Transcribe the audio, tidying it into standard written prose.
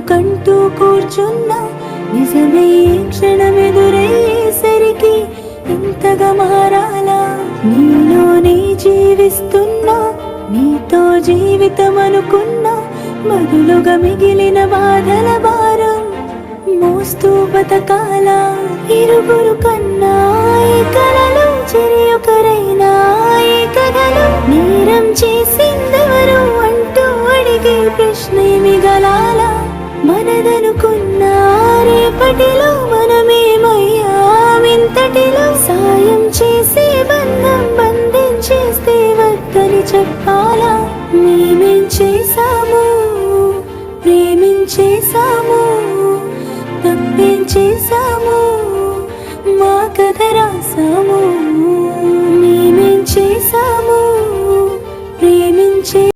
ఎందుకంటూ కూర్చున్నా నిజమే క్షణమెదురయ్యేసరికి ఇంతగా మారాలా? నీలోనే జీవిస్తున్నా, నీతో జీవితం అనుకున్నా, బదులుగా మిగిలిన బాధల భారం మోస్తూ బతకాలా? ఇరుగురు కన్నా ఈ కలలు చెరి ఒకరైనా ఈ కథలు నేరం చేసిందెవరు అంటూ అడిగే ప్రశ్న మిగలాలా? మనదనుకున్న రేపటిలో మనమేమయ్యామింతటిలో సాయం చేసే బంధం బంధించేస్తే వద్దని చెప్పాలా? మేమేం చేశాము, ప్రేమించేశాము, తప్పేం చేశాము, మా కథ రాసాము.